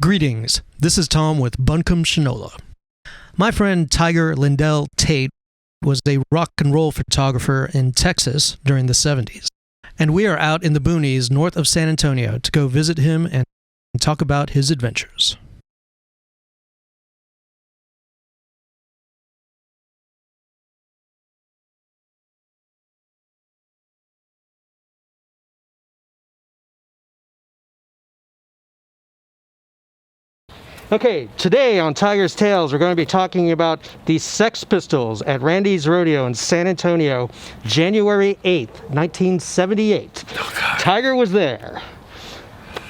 Greetings, this is Tom with Buncombe Shinola. My friend Tiger Lindell Tate was a rock and roll photographer in Texas during the 70s, and we are out in the boonies north of San Antonio to go visit him and talk about his adventures. Okay, today on Tiger's Tales, we're going to be talking about the Sex Pistols at Randy's Rodeo in San Antonio, January 8th, 1978. Oh, God. Tiger was there.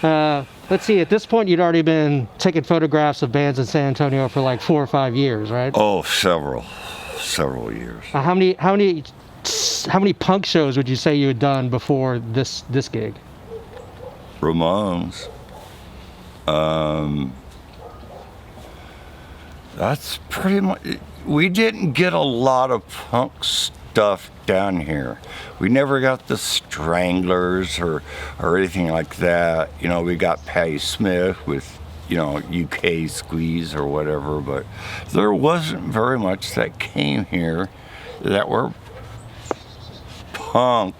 Let's see, at this point, you'd already been taking photographs of bands in San Antonio for like 4 or 5 years, right? Oh, several years. How many punk shows would you say you had done before this gig? Ramones. That's pretty much. We didn't get a lot of punk stuff down here. We never got the Stranglers or anything like that. You know, we got Patti Smith with, you know, UK Squeeze or whatever, but there wasn't very much that came here that were punk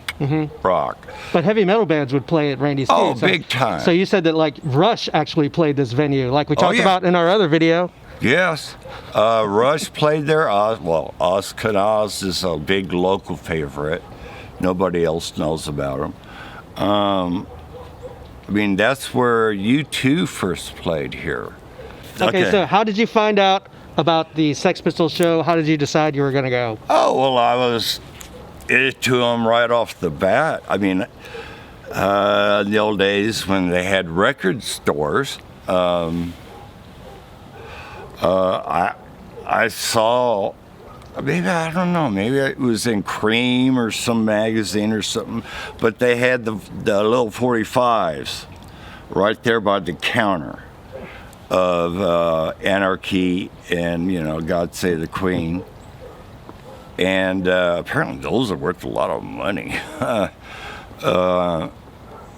rock. But heavy metal bands would play at Randy's. Oh, too, so, big time. So you said that like Rush actually played this venue, like we talked about in our other video. Yes, Rush played there. Oz Can Oz is a big local favorite. Nobody else knows about him. I mean, that's where U2 first played here. Okay, so how did you find out about the Sex Pistols show? How did you decide you were going to go? Oh, well, I was into them right off the bat. I mean, in the old days when they had record stores, I saw, maybe, I don't know, maybe it was in Cream or some magazine or something, but they had the little 45s right there by the counter of Anarchy and, you know, God Save the Queen. And apparently those are worth a lot of money.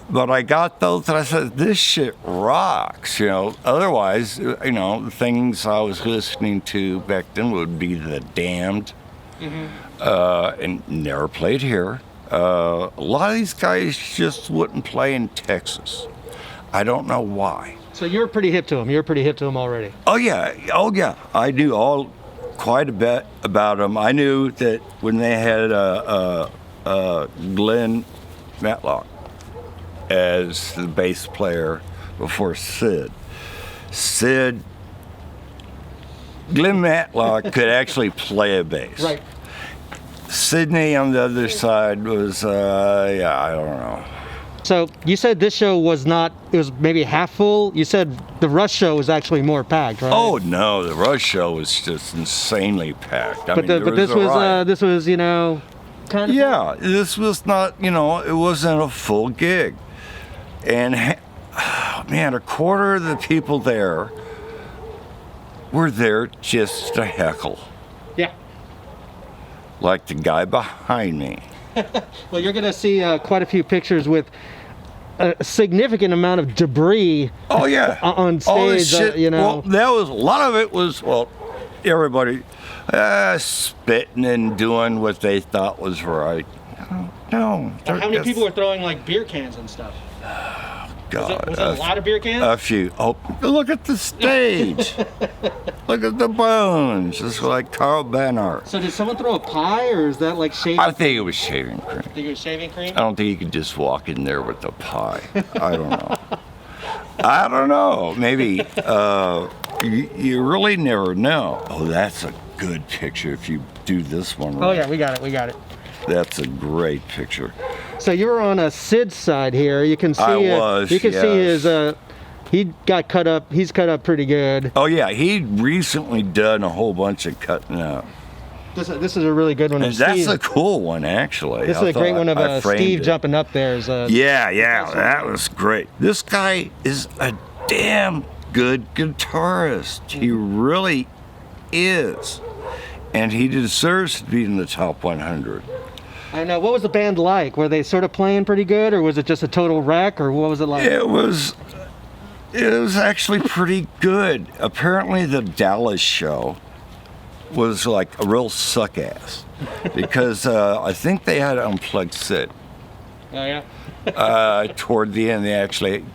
But I got those and I said, this shit rocks, you know. Otherwise, you know, the things I was listening to back then would be The Damned, and never played here. A lot of these guys just wouldn't play in Texas. I don't know why. So you're pretty hip to them. You're pretty hip to them already. Oh yeah. I knew quite a bit about them. I knew that when they had Glenn Matlock as the bass player before Sid. Glenn Matlock could actually play a bass. Right. Sidney on the other side was, I don't know. So you said this show was not, it was maybe half full. You said the Rush show was actually more packed, right? Oh no, the Rush show was just insanely packed. But this was, you know, kind of. Yeah, this was not, you know, it wasn't a full gig. And man, a quarter of the people there were there just to heckle. Yeah. Like the guy behind me. Well, you're going to see quite a few pictures with a significant amount of debris. Oh yeah. On stage, you know. Well, that was a lot of it was everybody spitting and doing what they thought was right. No. How many people were throwing like beer cans and stuff? God, was it a lot of beer cans? A few. Oh, look at the stage. Look at the bones. It's like Carl Banhart. So did someone throw a pie, or is that like shaving? I think it was shaving cream. You think it was shaving cream? I don't think you could just walk in there with a pie. I don't know. I don't know. Maybe. You really never know. Oh, that's a good picture if you do this one right. Oh yeah, we got it. That's a great picture. So you were on a Sid's side here. You can see. See his. He got cut up. He's cut up pretty good. Oh yeah, he recently done a whole bunch of cutting up. This is a really good one. And that's a cool one, actually. This is a great one of Steve jumping up there. Yeah, that was great. This guy is a damn good guitarist. He really is. and he deserves to be in the top 100. I know. What was the band like? Were they sort of playing pretty good, or was it just a total wreck, or what was it like? It was actually pretty good. Apparently the Dallas show was like a real suck ass because I think they had unplugged Sid. Oh yeah. Toward the end, they actually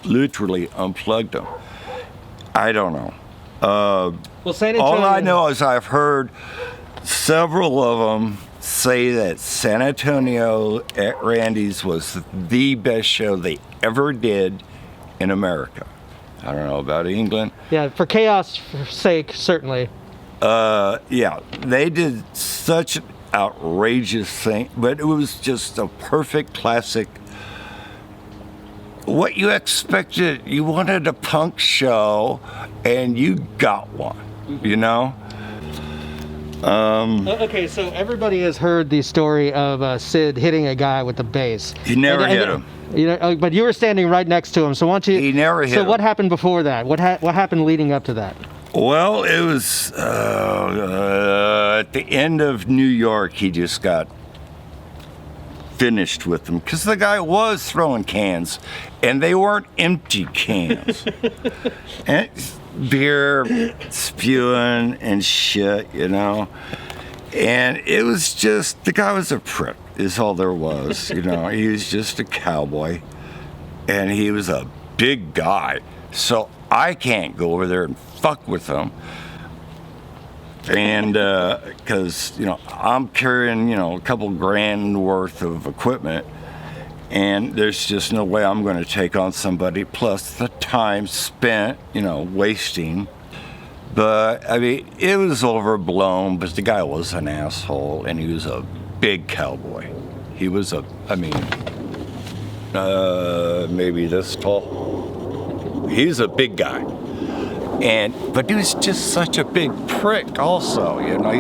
literally unplugged them. I don't know. Well, San Antonio. All I know is I've heard several of them say that San Antonio at Randy's was the best show they ever did in America. I don't know about England. Yeah, for chaos' sake, certainly. Yeah, they did such an outrageous thing, but it was just a perfect classic. What you expected, you wanted a punk show, and you got one, you know? Okay, so everybody has heard the story of Sid hitting a guy with the bass. He never hit him. You know, but you were standing right next to him, so why don't you... He never hit him. So what happened before that? What happened leading up to that? Well, it was at the end of New York, he just got finished with them because the guy was throwing cans, and they weren't empty cans. And beer spewing and shit, you know. And it was just, the guy was a prick, is all there was, you know. He was just a cowboy, and he was a big guy. So I can't go over there and fuck with him. And because, you know, I'm carrying, you know, a couple grand worth of equipment, and there's just no way I'm going to take on somebody, plus the time spent, you know, wasting. But, I mean, it was overblown, but the guy was an asshole, and he was a big cowboy. He was maybe this tall. He's a big guy. But he was just such a big prick also, you know.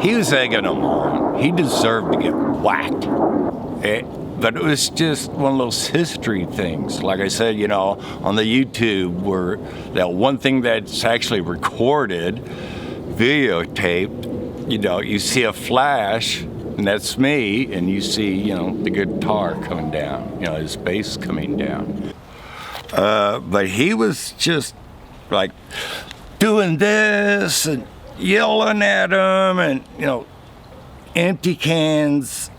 He was egging him on. He deserved to get whacked. But it was just one of those history things. Like I said, you know, on the YouTube, where that one thing that's actually recorded, videotaped, you know, you see a flash, and that's me, and you see, you know, the guitar coming down, you know, his bass coming down. But he was just like doing this and yelling at him, and, you know, empty cans.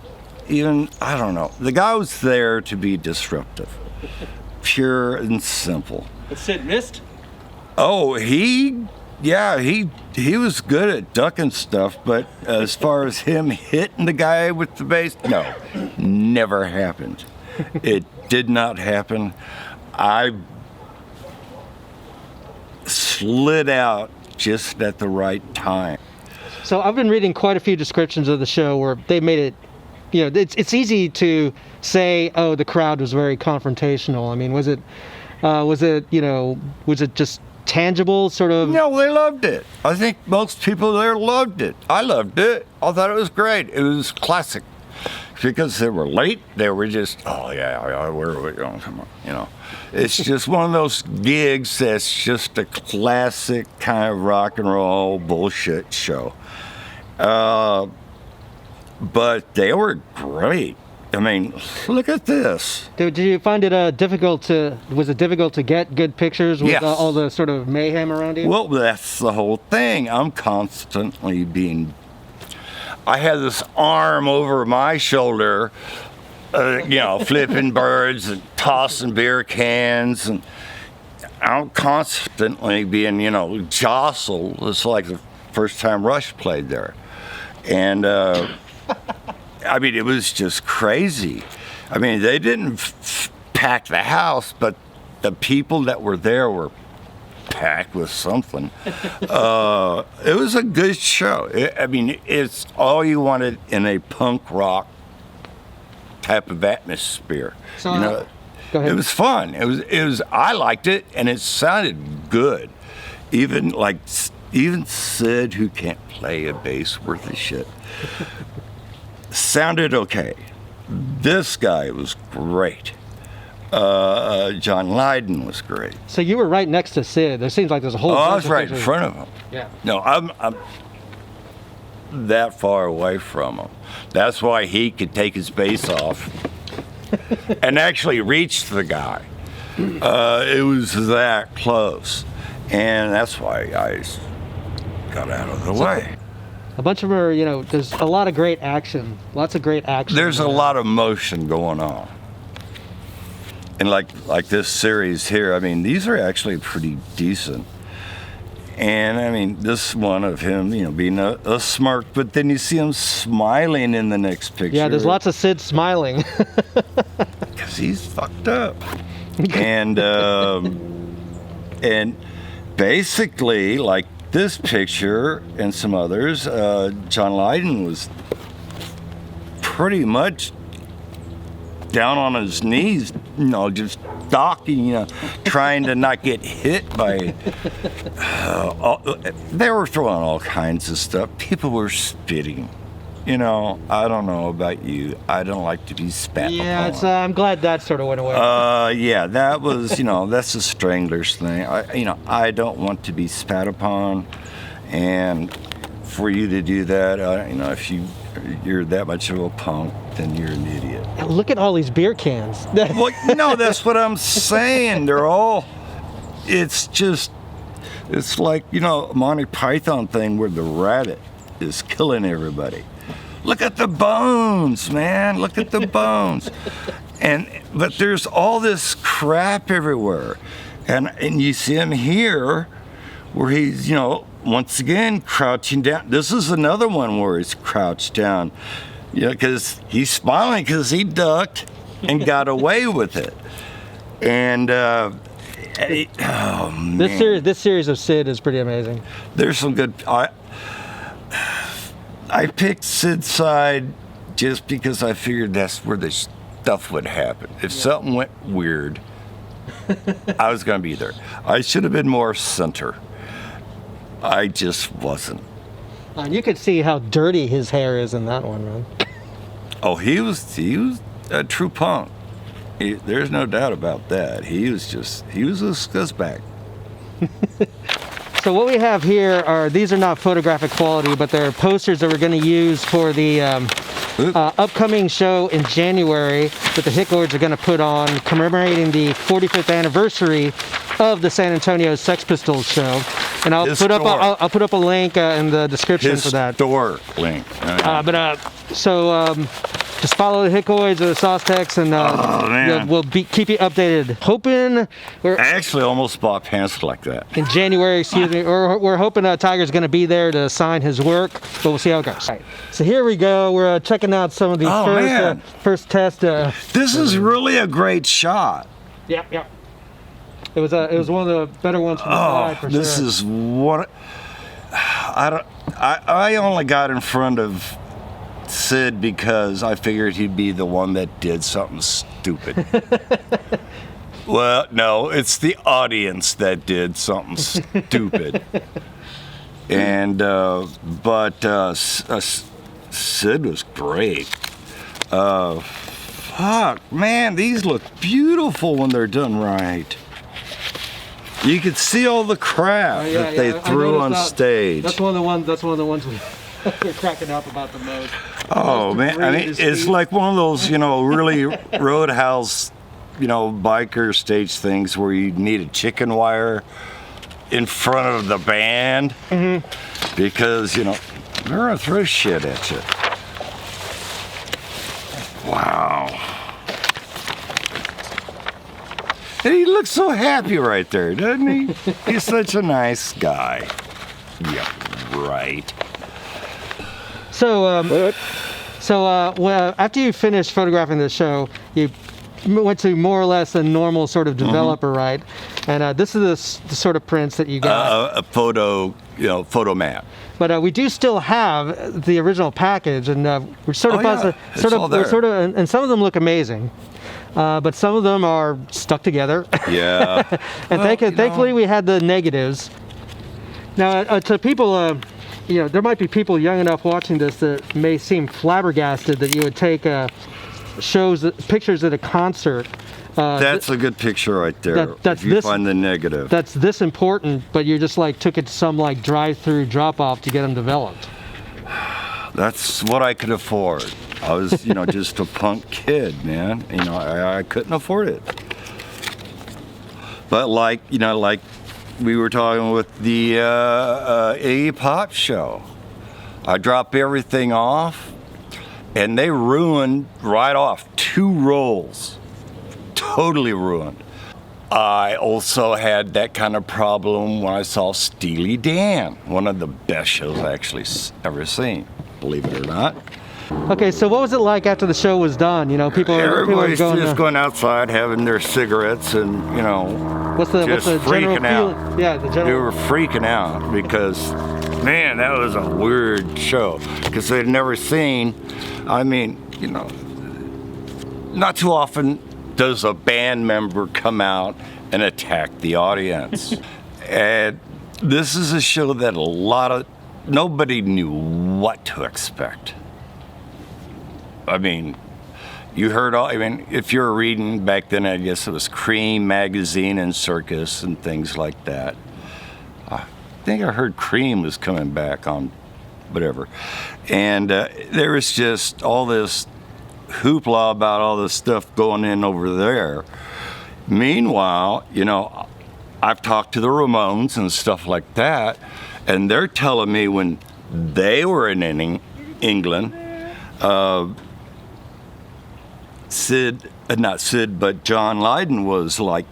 Even, I don't know. The guy was there to be disruptive, pure and simple. But Sid missed? Oh, he was good at ducking stuff, but as far as him hitting the guy with the bass, no, never happened. It did not happen. I slid out just at the right time. So I've been reading quite a few descriptions of the show where they made it, you know, it's easy to say, oh, the crowd was very confrontational. I mean, was it just tangible, sort of? No, they loved it. I think most people there loved it. I loved it. I thought it was great. It was classic. Because they were late, they were just, oh yeah, where are we going? Come on, you know. It's just one of those gigs that's just a classic kind of rock and roll bullshit show. But they were great. I mean, look at this. Did you find it difficult to get good pictures with Yes. all the sort of mayhem around you? Well, that's the whole thing. I'm constantly I had this arm over my shoulder, you know, flipping birds and tossing beer cans, and I'm constantly being, you know, jostled. It's like the first time Rush played there. And, I mean, it was just crazy. I mean, they didn't pack the house, but the people that were there were packed with something. It was a good show. It's all you wanted in a punk rock type of atmosphere. So, you know, go ahead. It was fun. It was. I liked it, and it sounded good. Even Sid, who can't play a bass worth of shit, sounded okay. This guy was great. John Lydon was great. So you were right next to Sid. There seems like there's a whole bunch I was of right in pictures. front of him. Yeah. No, that far away from him. That's why he could take his base off and actually reach the guy. It was that close. And that's why guys got out of the way. A bunch of them are, you know, there's a lot of great action. Lots of great action. There's a lot of motion going on. And like this series here, I mean, these are actually pretty decent. And I mean, this one of him, you know, being a smirk, but then you see him smiling in the next picture. Yeah, there's lots of Sid smiling. Because he's fucked up. And basically, like this picture and some others, John Lydon was pretty much down on his knees, you know, just docking, you know, trying to not get hit by. They were throwing all kinds of stuff. People were spitting. You know, I don't know about you. I don't like to be spat upon. It's, I'm glad that sort of went away. Yeah, that was, you know, that's the Stranglers thing. I don't want to be spat upon, and for you to do that, you know, if you're that much of a punk, then you're an idiot. Look at all these beer cans. Well, no, that's what I'm saying. They're all. It's like, you know, Monty Python thing where the rabbit is killing everybody. Look at the bones, man. Look at the bones. But there's all this crap everywhere. And you see him here where he's, you know, once again crouching down. This is another one where he's crouched down. You know, because he's smiling because he ducked and got away with it. And oh man. This series of Sid is pretty amazing. There's some good. I picked Sid's side just because I figured that's where the stuff would happen. If something went weird, I was going to be there. I should have been more center. I just wasn't. And you could see how dirty his hair is in that one, man. Oh, he was a true punk. There's no doubt about that. He was a scuzzbag. So what we have here these are not photographic quality, but they're posters that we're going to use for the upcoming show in January that the HICKOIDS are going to put on commemorating the 45th anniversary of the San Antonio Sex Pistols show. And I'll put up a link in the description for that. Historic link. Just follow the HICKOIDS or the Saucetex, and we'll keep you updated. I actually almost bought pants like that. In January, excuse me. We're hoping Tiger's going to be there to sign his work, but we'll see how it goes. Right. So here we go. We're checking out some of the first test. This is really a great shot. Yeah. It was one of the better ones from the side, for this sure. is what I only got in front of Sid because I figured he'd be the one that did something stupid. Well, no, it's the audience that did something stupid. And Sid was great. Fuck, man, these look beautiful when they're done right. You could see all the crap that they threw on stage. That's one of the ones we're cracking up about the most. Oh man, I mean, it's like one of those, you know, really roadhouse, you know, biker stage things where you need a chicken wire in front of the band because, you know, they're gonna throw shit at you. Wow. And he looks so happy right there, doesn't he? He's such a nice guy. Yeah, right. So, after you finished photographing the show, you went to more or less a normal sort of developer, right? And this is the sort of prints that you got. A photo map. But we do still have the original package, and we're and some of them look amazing. But some of them are stuck together. Yeah. And thankfully we had the negatives. Now, to people, you know, there might be people young enough watching this that may seem flabbergasted that you would take pictures at a concert. That's a good picture right there. If you find the negative. That's this important, but you just like took it to some like drive-through drop-off to get them developed. That's what I could afford. I was, just a punk kid, man. I couldn't afford it. But like we were talking with the Iggy Pop show, I dropped everything off, and they ruined right off 2 rolls. Totally ruined. I also had that kind of problem when I saw Steely Dan, one of the best shows I actually ever seen, believe it or not. Okay, so what was it like after the show was done? Everybody's just going outside having their cigarettes and, what's the freaking general out. feeling? Yeah, They were freaking out because, man, that was a weird show because they'd never seen. Not too often does a band member come out and attack the audience. And this is a show that nobody knew what to expect. You heard if you were reading back then, I guess it was Cream magazine and Circus and things like that. I think I heard Cream was coming back on whatever. And there was just all this hoopla about all this stuff going in over there. Meanwhile, I've talked to the Ramones and stuff like that, and they're telling me when they were in England, not Sid, but John Lydon was like,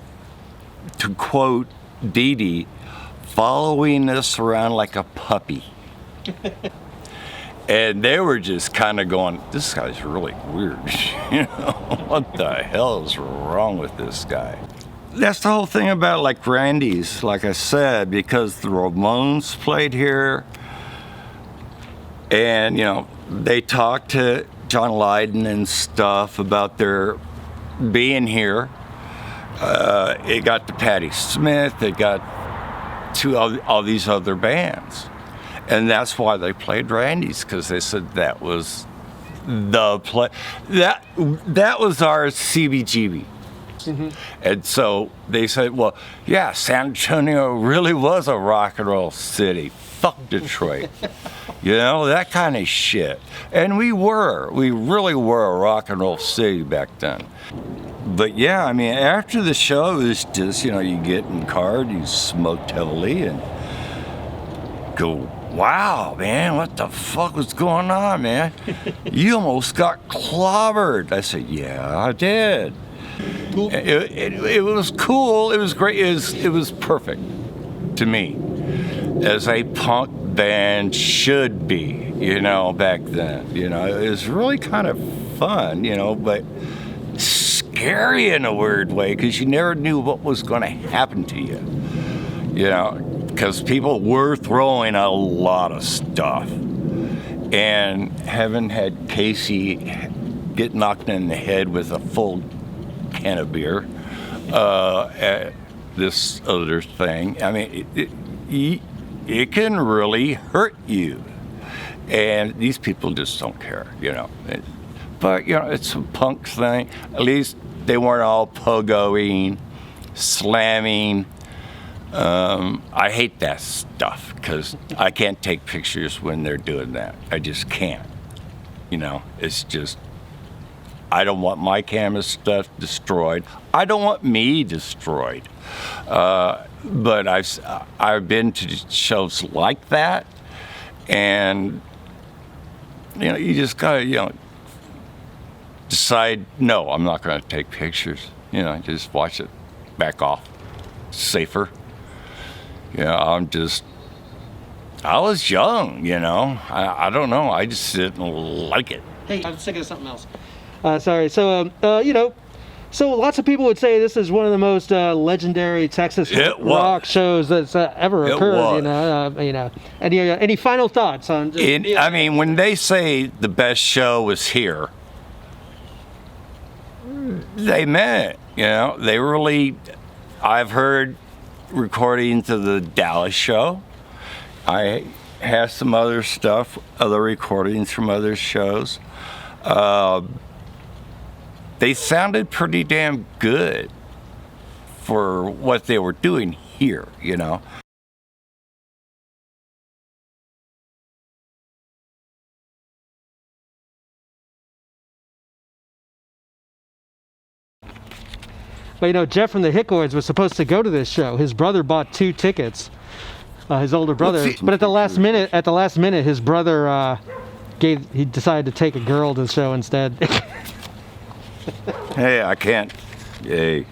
to quote Dee Dee, following us around like a puppy. And they were just kind of going, this guy's really weird. What the hell is wrong with this guy? That's the whole thing about like Randy's, like I said, because the Ramones played here. And, they talked to John Lydon and stuff about their being here. It got to Patti Smith, it got to all these other bands. And that's why they played Randy's, because they said that was the play. That was our CBGB. Mm-hmm. And so they said, well, yeah, San Antonio really was a rock and roll city. Fuck Detroit. That kind of shit. And we really were a rock and roll city back then. But yeah, after the show, it was just, you get in the car, you smoked heavily and go, wow, man, what the fuck was going on, man? You almost got clobbered. I said, yeah, I did. Cool. It was cool. It was great. It was perfect to me, as a punk band should be, back then. It was really kind of fun, but scary in a weird way, because you never knew what was going to happen to you, because people were throwing a lot of stuff. And having had Casey get knocked in the head with a full can of beer at this other thing, it can really hurt you. And these people just don't care, But, it's a punk thing. At least they weren't all pogoing, slamming. I hate that stuff because I can't take pictures when they're doing that. I just can't. It's just, I don't want my camera stuff destroyed. I don't want me destroyed. But I've been to shows like that, and you just gotta decide, no, I'm not going to take pictures. Just watch it, back off, safer. I was young, I don't know, I just didn't like it. Hey, I was thinking of something else. Sorry. So, so lots of people would say this is one of the most legendary Texas rock shows that's ever occurred. Any final thoughts on? When they say the best show was here, they meant it. They really. I've heard recordings of the Dallas show. I have some other stuff, other recordings from other shows. They sounded pretty damn good for what they were doing here, But you know, Jeff from the Hickoids was supposed to go to this show. His brother bought 2 tickets. His older brother, but at the last minute, his brother he decided to take a girl to the show instead. Hey, I can't. Hey,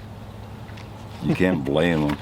you can't blame him.